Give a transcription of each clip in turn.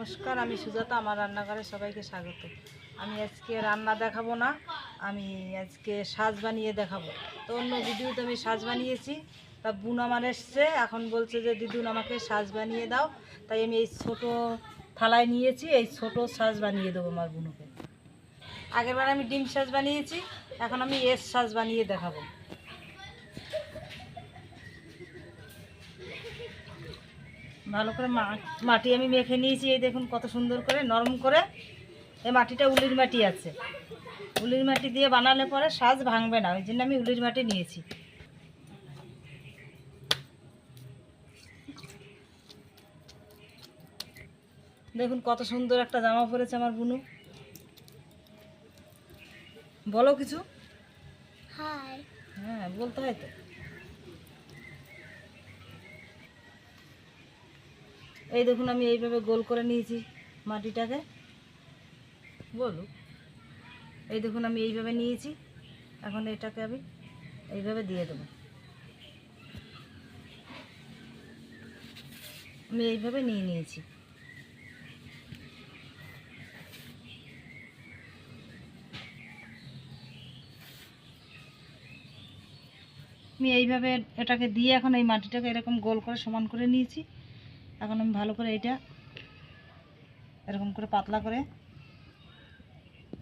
নমস্কার, আমি সুজাতা। আমার রান্নাঘরে সবাইকে স্বাগত। আমি আজকে রান্না দেখাবো না, আমি আজকে সাজ বানিয়ে দেখাবো। তো অন্য ভিডিওতে আমি সাজ বানিয়েছি, তা বোন আমার এসছে, এখন বলছে যে দিদুন আমাকে সাজ বানিয়ে দাও। তাই আমি এই ছোট থালায় নিয়েছি, এই ছোট সাজ বানিয়ে দেবো আমার বোনকে। আগেরবার আমি ডিম সাজ বানিয়েছি, এখন আমি এস সাজ বানিয়ে দেখাবো। ভালো করে মাটি আমি মেখে নিয়েছি, এই দেখুন কত সুন্দর করে নরম করে। এই মাটিটা উলির মাটি আছে, উলির মাটি দিয়ে বানালে পরে সাজ ভাঙবে না, ওই জন্য আমি উলির মাটি নিয়েছি। দেখুন কত সুন্দর একটা জামা পরেছে আমার বুনু। বলো কিছু। হাই। হ্যাঁ, বলতে হয় তো। এই দেখুন আমি এইভাবে গোল করে নিয়েছি মাটিটাকে। বলো। এই দেখুন আমি এইভাবে নিয়েছি, এখন এটাকে আমি এইভাবে দিয়ে দেবো। আমি এইভাবে নিয়ে নিয়েছি। আমি এইভাবে এটাকে দিয়ে এখন এই মাটিটাকে এরকম গোল করে সমান করে নিয়েছি। এখন আমি ভালো করে এটা এরকম করে পাতলা করে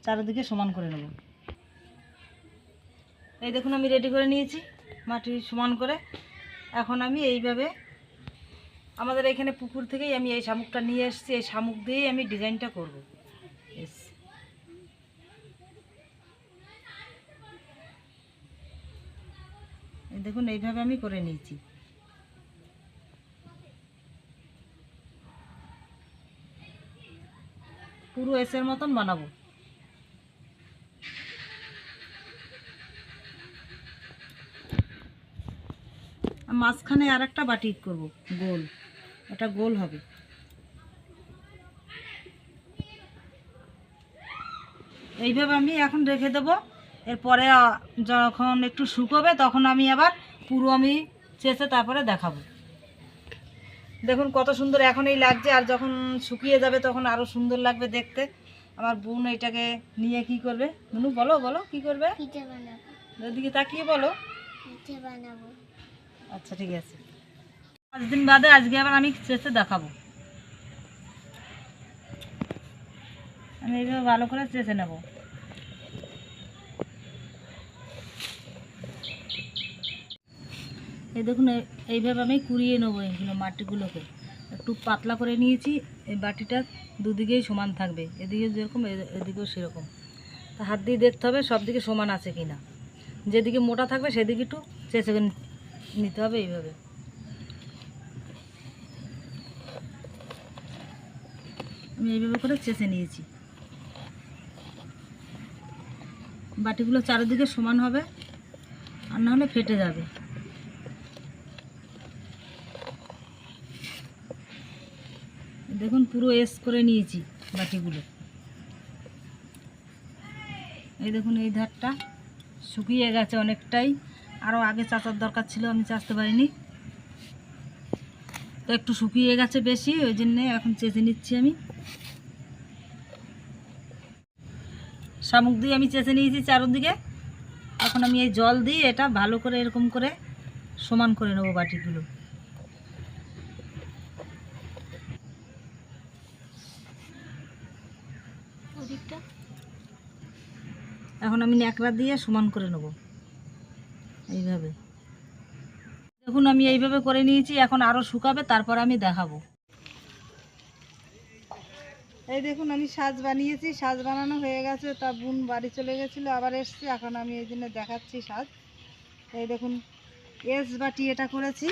চারিদিকে সমান করে নেব। এই দেখুন আমি রেডি করে নিয়েছি মাটি সমান করে। এখন আমি এইভাবে আমাদের এখানে পুকুর থেকেই আমি এই শামুকটা নিয়ে এসেছি, এই শামুক দিয়েই আমি ডিজাইনটা করব। এই দেখুন এইভাবে আমি করে নিয়েছি। পুরো এসের মতন বানাবো। মাঝখানে আর একটা বাটি করব গোল, এটা গোল হবে। এইভাবে আমি এখন রেখে দেবো। এরপরে যখন একটু শুকোবে তখন আমি আবার পুরো আমি চেঁচে তারপরে দেখাবো। দেখুন কত সুন্দর এখনই লাগছে, আর যখন শুকিয়ে যাবে তখন আরও সুন্দর লাগবে দেখতে। আমার বোন এটাকে নিয়ে কি করবে? বোনু বলো বলো কি করবে? পিঠে বানাবো। এদিকে তাকিয়ে বলো। পিঠে বানাবো। আচ্ছা ঠিক আছে। 5 দিন বাদে আজকে আবার আমি চেঁচে দেখাবো। আমি এইভাবে ভালো করে চেঁচে নেব। এই দেখুন এইভাবে আমি কুড়িয়ে নেবো এইগুলো মাটিগুলোকে। একটু পাতলা করে নিয়েছি, এই বাটিটা দুদিকেই সমান থাকবে, এদিকে যেরকম এদিকেও সেরকম। তা হাত দিয়ে দেখতে হবে সব দিকে সমান আছে কি না। যেদিকে মোটা থাকবে সেদিকে একটু চেঁচে নিতে হবে। এইভাবে আমি এইভাবে করে চেঁচে নিয়েছি। বাটিগুলো চারিদিকে সমান হবে, আর না হলে ফেটে যাবে। দেখুন পুরো এস করে নিয়েছি বাটিগুলো। এই দেখুন এই ধারটা শুকিয়ে গেছে অনেকটাই, আরও আগে চাচার দরকার ছিল, আমি চাচতে পারিনি, তো একটু শুকিয়ে গেছে বেশি, ওই জন্যে এখন চেঁচে নিচ্ছি। আমি শামুক দিয়ে আমি চেঁচে নিয়েছি চারদিকে। এখন আমি এই জল দিয়ে এটা ভালো করে এরকম করে সমান করে নেবো বাটিগুলো। এখন আমি ন্যাকড়া দিয়ে সমান করে নেব এইভাবে। দেখুন আমি এইভাবে করে নিয়েছি, এখন আরও শুকাবে তারপর আমি দেখাবো। এই দেখুন আমি সাজ বানিয়েছি, সাজ বানানো হয়ে গেছে। তা বোন বাড়ি চলে গেছিলো, আবার এসছি, এখন আমি এই জন্য দেখাচ্ছি সাজ। এই দেখুন এস বাটি এটা করেছি,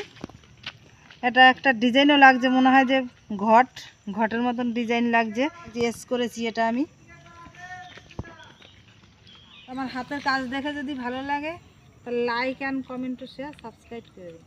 এটা একটা ডিজাইনও লাগছে, মনে হয় যে ঘটের মতন ডিজাইন লাগছে। এস করেছি এটা আমি। আমার হাতের কাজ দেখে যদি ভালো লাগে তাহলে লাইক অ্যান্ড কমেন্ট ও শেয়ার সাবস্ক্রাইব করে দিন।